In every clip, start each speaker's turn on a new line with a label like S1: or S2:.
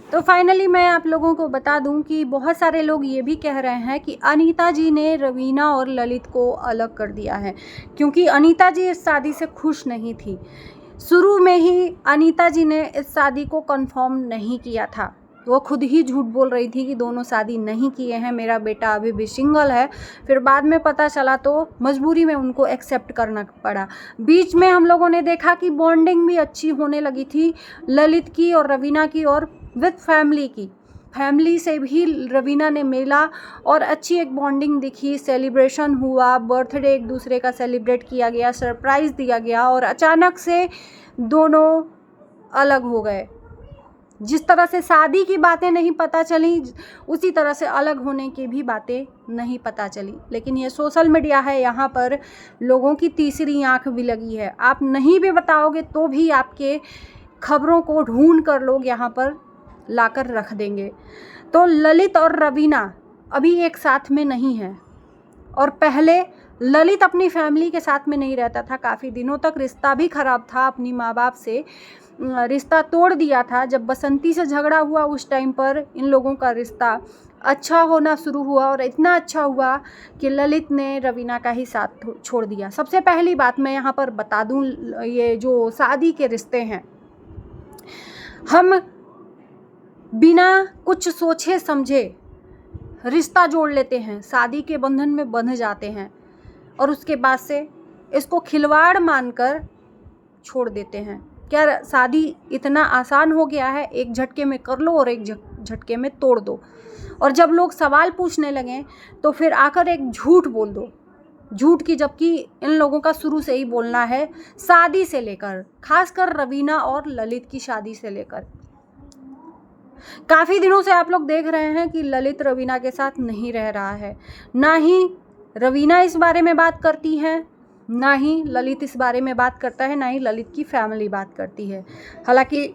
S1: तो फाइनली मैं आप लोगों को बता दूं कि बहुत सारे लोग ये भी कह रहे हैं कि अनीता जी ने रवीना और ललित को अलग कर दिया है, क्योंकि अनीता जी इस शादी से खुश नहीं थी। शुरू में ही अनीता जी ने इस शादी को कंफर्म नहीं किया था। वो खुद ही झूठ बोल रही थी कि दोनों शादी नहीं किए हैं, मेरा बेटा अभी भी सिंगल है। फिर बाद में पता चला तो मजबूरी में उनको एक्सेप्ट करना पड़ा। बीच में हम लोगों ने देखा कि बॉन्डिंग भी अच्छी होने लगी थी ललित की और रवीना की, और विद फैमिली की। फैमिली से भी रवीना ने मिला और अच्छी एक बॉन्डिंग दिखी, सेलिब्रेशन हुआ, बर्थडे एक दूसरे का सेलिब्रेट किया गया, सरप्राइज़ दिया गया, और अचानक से दोनों अलग हो गए। जिस तरह से शादी की बातें नहीं पता चली, उसी तरह से अलग होने की भी बातें नहीं पता चली। लेकिन ये सोशल मीडिया है, यहाँ पर लोगों की तीसरी आंख भी लगी है। आप नहीं भी बताओगे तो भी आपके खबरों को ढूंढ कर लोग यहाँ पर लाकर रख देंगे। तो ललित और रवीना अभी एक साथ में नहीं है, और पहले ललित अपनी फैमिली के साथ में नहीं रहता था। काफ़ी दिनों तक रिश्ता भी ख़राब था, अपनी माँ बाप से रिश्ता तोड़ दिया था। जब बसंती से झगड़ा हुआ उस टाइम पर इन लोगों का रिश्ता अच्छा होना शुरू हुआ, और इतना अच्छा हुआ कि ललित ने रवीना का ही साथ छोड़ दिया। सबसे पहली बात मैं यहाँ पर बता दूँ, ये जो शादी के रिश्ते हैं, हम बिना कुछ सोचे समझे रिश्ता जोड़ लेते हैं, शादी के बंधन में बंध जाते हैं, और उसके बाद से इसको खिलवाड़ मानकर छोड़ देते हैं। क्या शादी इतना आसान हो गया है? एक झटके में कर लो और एक झटके में तोड़ दो। और जब लोग सवाल पूछने लगें तो फिर आकर एक झूठ बोल दो, झूठ की, जबकि इन लोगों का शुरू से ही बोलना है, शादी से लेकर, खासकर रवीना और ललित की शादी से लेकर। काफ़ी दिनों से आप लोग देख रहे हैं कि ललित रवीना के साथ नहीं रह रहा है। ना ही रवीना इस बारे में बात करती है, ना ही ललित इस बारे में बात करता है, ना ही ललित की फैमिली बात करती है। हालांकि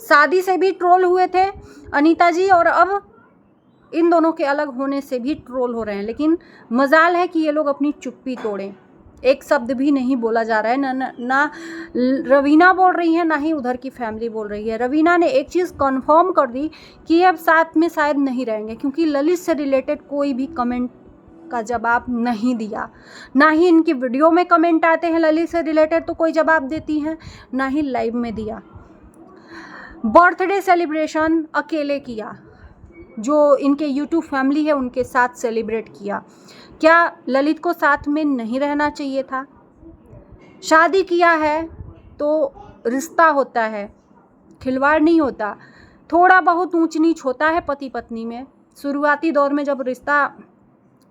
S1: शादी से भी ट्रोल हुए थे अनीता जी, और अब इन दोनों के अलग होने से भी ट्रोल हो रहे हैं। लेकिन मजाल है कि ये लोग अपनी चुप्पी तोड़ें। एक शब्द भी नहीं बोला जा रहा है, ना रवीना बोल रही है, ना ही उधर की फैमिली बोल रही है। रवीना ने एक चीज़ कंफर्म कर दी कि अब साथ में शायद नहीं रहेंगे, क्योंकि ललित से रिलेटेड कोई भी कमेंट का जवाब नहीं दिया। ना ही इनकी वीडियो में कमेंट आते हैं ललित से रिलेटेड तो कोई जवाब देती हैं, ना ही लाइव में दिया। बर्थडे सेलिब्रेशन अकेले किया, जो इनके यूट्यूब फैमिली है उनके साथ सेलिब्रेट किया। क्या ललित को साथ में नहीं रहना चाहिए था? शादी किया है तो रिश्ता होता है, खिलवाड़ नहीं होता। थोड़ा बहुत ऊंच नीच होता है पति पत्नी में। शुरुआती दौर में जब रिश्ता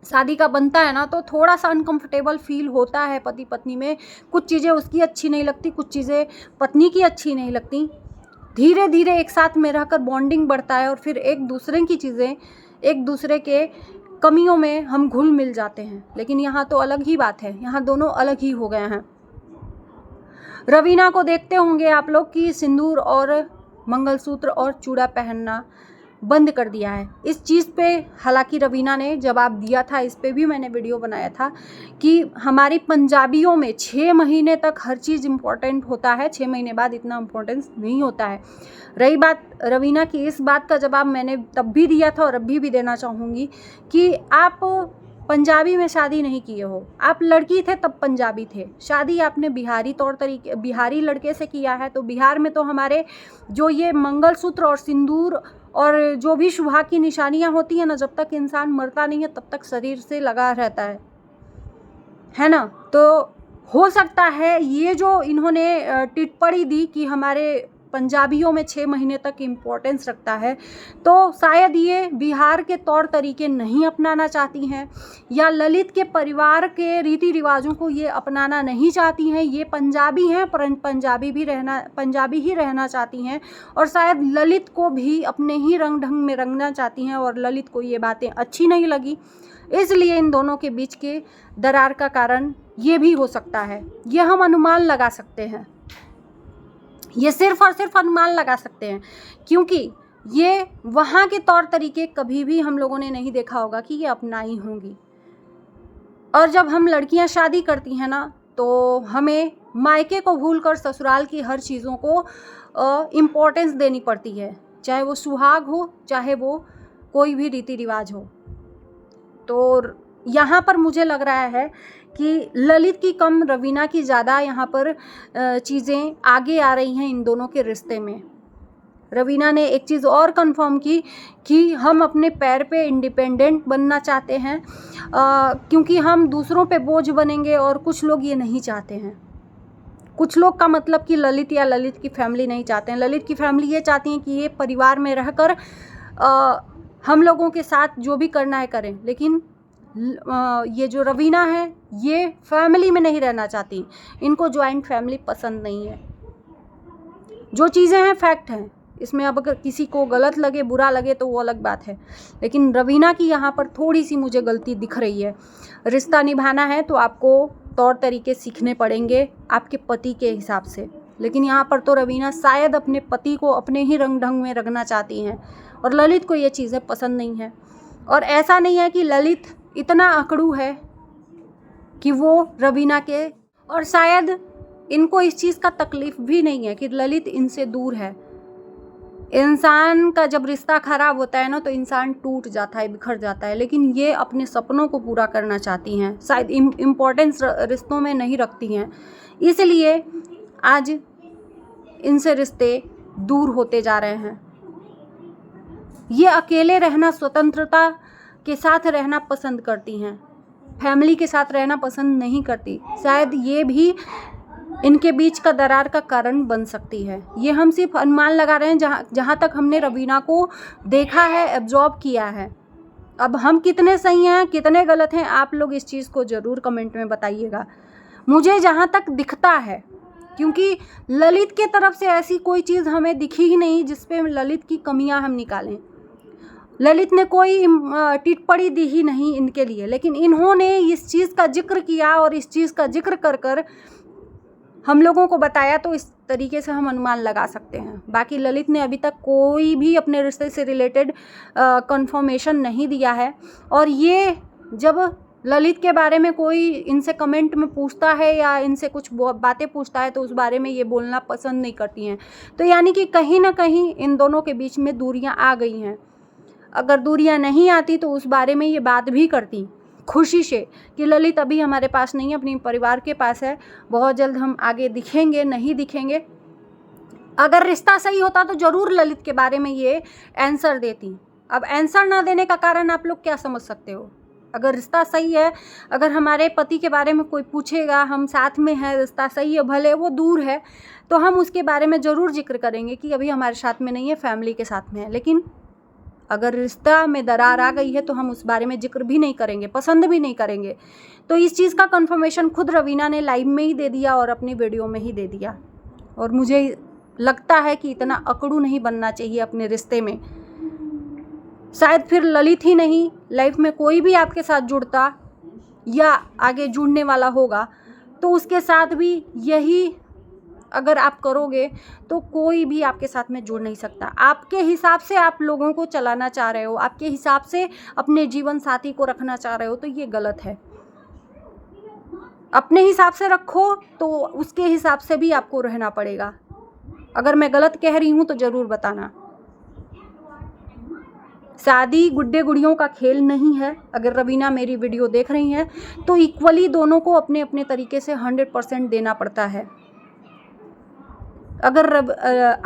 S1: शादी का बनता है ना, तो थोड़ा सा अनकंफर्टेबल फील होता है पति पत्नी में। कुछ चीज़ें उसकी अच्छी नहीं लगती, कुछ चीज़ें पत्नी की अच्छी नहीं लगती। धीरे धीरे एक साथ में रहकर बॉन्डिंग बढ़ता है, और फिर एक दूसरे की चीज़ें, एक दूसरे के कमियों में हम घुल मिल जाते हैं। लेकिन यहाँ तो अलग ही बात है, यहाँ दोनों अलग ही हो गए हैं। रवीना को देखते होंगे आप लोग कि सिंदूर और मंगलसूत्र और चूड़ा पहनना बंद कर दिया है। इस चीज़ पे हालांकि रवीना ने जवाब दिया था, इस पे भी मैंने वीडियो बनाया था कि हमारी पंजाबियों में 6 महीने तक हर चीज़ इम्पोर्टेंट होता है, 6 महीने बाद इतना इम्पोर्टेंस नहीं होता है। रही बात रवीना की, इस बात का जवाब मैंने तब भी दिया था और अभी भी देना चाहूँगी कि आप पंजाबी में शादी नहीं किए हो। आप लड़की थे तब पंजाबी थे, शादी आपने बिहारी तौर तरीके, बिहारी लड़के से किया है। तो बिहार में तो हमारे जो ये मंगलसूत्र और सिंदूर और जो भी शुभा की निशानियां होती हैं ना, जब तक इंसान मरता नहीं है तब तक शरीर से लगा रहता है ना। तो हो सकता है ये जो इन्होंने टिप्पणी दी कि हमारे पंजाबियों में 6 महीने तक इम्पोर्टेंस रखता है, तो शायद ये बिहार के तौर तरीके नहीं अपनाना चाहती हैं, या ललित के परिवार के रीति रिवाजों को ये अपनाना नहीं चाहती हैं। ये पंजाबी हैं, पर पंजाबी ही रहना चाहती हैं, और शायद ललित को भी अपने ही रंग ढंग में रंगना चाहती हैं, और ललित को ये बातें अच्छी नहीं लगी। इसलिए इन दोनों के बीच के दरार का कारण ये भी हो सकता है। ये हम अनुमान लगा सकते हैं, ये सिर्फ और सिर्फ अनुमान लगा सकते हैं, क्योंकि ये वहाँ के तौर तरीके कभी भी हम लोगों ने नहीं देखा होगा कि ये अपनाई होंगी। और जब हम लड़कियां शादी करती हैं ना, तो हमें मायके को भूलकर ससुराल की हर चीज़ों को इम्पोर्टेंस देनी पड़ती है। चाहे वो सुहाग हो, चाहे वो कोई भी रीति रिवाज हो। तो यहाँ पर मुझे लग रहा है कि ललित की कम रवीना की ज़्यादा यहाँ पर चीज़ें आगे आ रही हैं इन दोनों के रिश्ते में। रवीना ने एक चीज़ और कंफर्म की कि हम अपने पैर पे इंडिपेंडेंट बनना चाहते हैं, क्योंकि हम दूसरों पे बोझ बनेंगे, और कुछ लोग ये नहीं चाहते हैं। कुछ लोग का मतलब कि ललित या ललित की फैमिली नहीं चाहते हैं। ललित की फैमिली ये चाहती है कि ये परिवार में रहकर हम लोगों के साथ जो भी करना है करें, लेकिन ये जो रवीना है ये फैमिली में नहीं रहना चाहती। इनको जॉइंट फैमिली पसंद नहीं है। जो चीज़ें हैं फैक्ट हैं, इसमें अब अगर किसी को गलत लगे, बुरा लगे तो वो अलग बात है, लेकिन रवीना की यहाँ पर थोड़ी सी मुझे गलती दिख रही है। रिश्ता निभाना है तो आपको तौर तरीके सीखने पड़ेंगे आपके पति के हिसाब से, लेकिन यहाँ पर तो रवीना शायद अपने पति को अपने ही रंग ढंग में रखना चाहती हैं, और ललित को ये चीज़ें पसंद नहीं है। और ऐसा नहीं है कि ललित इतना अकड़ू है कि वो रवीना के, और शायद इनको इस चीज़ का तकलीफ भी नहीं है कि ललित इनसे दूर है। इंसान का जब रिश्ता खराब होता है ना तो इंसान टूट जाता है, बिखर जाता है, लेकिन ये अपने सपनों को पूरा करना चाहती हैं, शायद इम्पोर्टेंस रिश्तों में नहीं रखती हैं, इसलिए आज इनसे रिश्ते दूर होते जा रहे हैं। ये अकेले रहना, स्वतंत्रता के साथ रहना पसंद करती हैं, फैमिली के साथ रहना पसंद नहीं करती। शायद ये भी इनके बीच का दरार का कारण बन सकती है। ये हम सिर्फ अनुमान लगा रहे हैं जहाँ तक हमने रवीना को देखा है, एब्जॉर्ब किया है। अब हम कितने सही हैं, कितने गलत हैं, आप लोग इस चीज़ को ज़रूर कमेंट में बताइएगा। मुझे जहाँ तक दिखता है, क्योंकि ललित के तरफ से ऐसी कोई चीज़ हमें दिखी ही नहीं जिस पे ललित की कमियां हम निकालें। ललित ने कोई टिप्पणी दी ही नहीं इनके लिए, लेकिन इन्होंने इस चीज़ का जिक्र किया और इस चीज़ का जिक्र कर कर हम लोगों को बताया, तो इस तरीके से हम अनुमान लगा सकते हैं। बाकी ललित ने अभी तक कोई भी अपने रिश्ते से रिलेटेड कंफर्मेशन नहीं दिया है, और ये जब ललित के बारे में कोई इनसे कमेंट में पूछता है या इनसे कुछ बातें पूछता है तो उस बारे में ये बोलना पसंद नहीं करती हैं। तो यानी कि कहीं ना कहीं इन दोनों के बीच में दूरियां आ गई हैं। अगर दूरियां नहीं आती तो उस बारे में ये बात भी करती खुशी से कि ललित अभी हमारे पास नहीं है, अपने परिवार के पास है, बहुत जल्द हम आगे दिखेंगे, नहीं दिखेंगे। अगर रिश्ता सही होता तो ज़रूर ललित के बारे में ये आंसर देती। अब आंसर ना देने का कारण आप लोग क्या समझ सकते हो? अगर रिश्ता सही है, अगर हमारे पति के बारे में कोई पूछेगा, हम साथ में हैं, रिश्ता सही है, भले वो दूर है, तो हम उसके बारे में ज़रूर जिक्र करेंगे कि अभी हमारे साथ में नहीं है, फैमिली के साथ में है। लेकिन अगर रिश्ता में दरार आ गई है तो हम उस बारे में जिक्र भी नहीं करेंगे, पसंद भी नहीं करेंगे। तो इस चीज़ का कंफर्मेशन खुद रवीना ने लाइव में ही दे दिया और अपनी वीडियो में ही दे दिया। और मुझे लगता है कि इतना अकड़ू नहीं बनना चाहिए अपने रिश्ते में। शायद फिर ललित ही नहीं, लाइफ में कोई भी आपके साथ जुड़ता या आगे जुड़ने वाला होगा तो उसके साथ भी यही अगर आप करोगे तो कोई भी आपके साथ में जुड़ नहीं सकता। आपके हिसाब से आप लोगों को चलाना चाह रहे हो, आपके हिसाब से अपने जीवन साथी को रखना चाह रहे हो, तो ये गलत है। अपने हिसाब से रखो तो उसके हिसाब से भी आपको रहना पड़ेगा। अगर मैं गलत कह रही हूँ तो ज़रूर बताना। शादी गुड्डे गुड़ियों का खेल नहीं है। अगर रवीना मेरी वीडियो देख रही हैं तो इक्वली दोनों को अपने अपने तरीके से 100% देना पड़ता है। अगर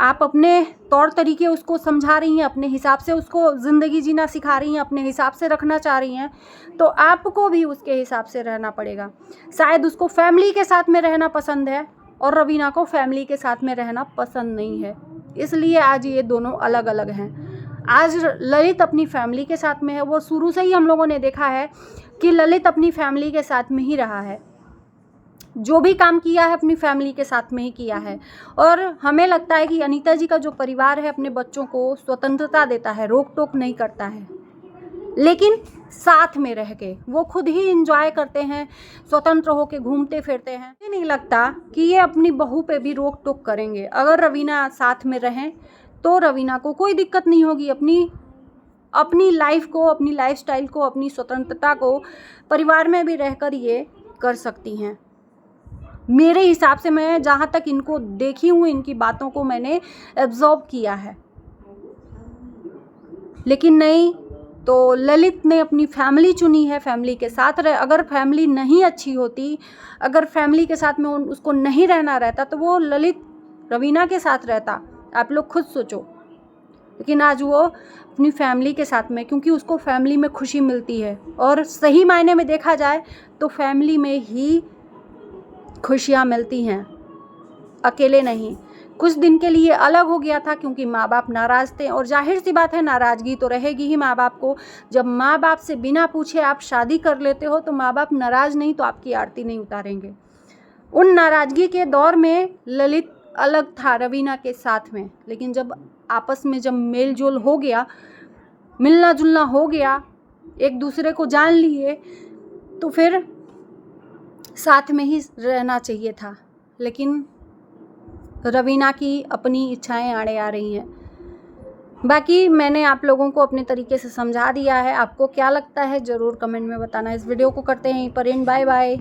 S1: आप अपने तौर तरीके उसको समझा रही हैं, अपने हिसाब से उसको ज़िंदगी जीना सिखा रही हैं, अपने हिसाब से रखना चाह रही हैं, तो आपको भी उसके हिसाब से रहना पड़ेगा। शायद उसको फैमिली के साथ में रहना पसंद है और रवीना को फैमिली के साथ में रहना पसंद नहीं है, इसलिए आज ये दोनों अलग अलग हैं। आज ललित अपनी फैमिली के साथ में है। वो शुरू से ही हम लोगों ने देखा है कि ललित अपनी फैमिली के साथ में ही रहा है, जो भी काम किया है अपनी फैमिली के साथ में ही किया है। और हमें लगता है कि अनीता जी का जो परिवार है अपने बच्चों को स्वतंत्रता देता है, रोक टोक नहीं करता है, लेकिन साथ में रह के वो खुद ही इंजॉय करते हैं, स्वतंत्र होके घूमते फिरते हैं। मुझे नहीं लगता कि ये अपनी बहू पे भी रोक टोक करेंगे। अगर रवीना साथ में रहें तो रवीना को कोई दिक्कत नहीं होगी। अपनी लाइफ को, अपनी लाइफस्टाइल को, अपनी स्वतंत्रता को परिवार में भी रहकर ये कर सकती हैं। मेरे हिसाब से, मैं जहाँ तक इनको देखी हूँ, इनकी बातों को मैंने एब्जॉर्ब किया है। लेकिन नहीं, तो ललित ने अपनी फैमिली चुनी है, फैमिली के साथ रहे। अगर फैमिली नहीं अच्छी होती, अगर फैमिली के साथ में उसको नहीं रहना रहता, तो वो ललित रवीना के साथ रहता। आप लोग खुद सोचो। लेकिन आज वो अपनी फैमिली के साथ में, क्योंकि उसको फैमिली में खुशी मिलती है, और सही मायने में देखा जाए तो फैमिली में ही खुशियाँ मिलती हैं, अकेले नहीं। कुछ दिन के लिए अलग हो गया था क्योंकि माँ बाप नाराज़ थे, और जाहिर सी बात है नाराज़गी तो रहेगी ही माँ बाप को। जब माँ बाप से बिना पूछे आप शादी कर लेते हो तो माँ बाप नाराज़ नहीं तो आपकी आरती नहीं उतारेंगे। उन नाराज़गी के दौर में ललित अलग था रवीना के साथ में, लेकिन जब आपस में जब मेल जोल हो गया, मिलना जुलना हो गया, एक दूसरे को जान लिए, तो फिर साथ में ही रहना चाहिए था। लेकिन रवीना की अपनी इच्छाएं आड़े आ रही हैं। बाकी मैंने आप लोगों को अपने तरीके से समझा दिया है। आपको क्या लगता है ज़रूर कमेंट में बताना। इस वीडियो को करते हैं यहीं पर एंड। Bye bye.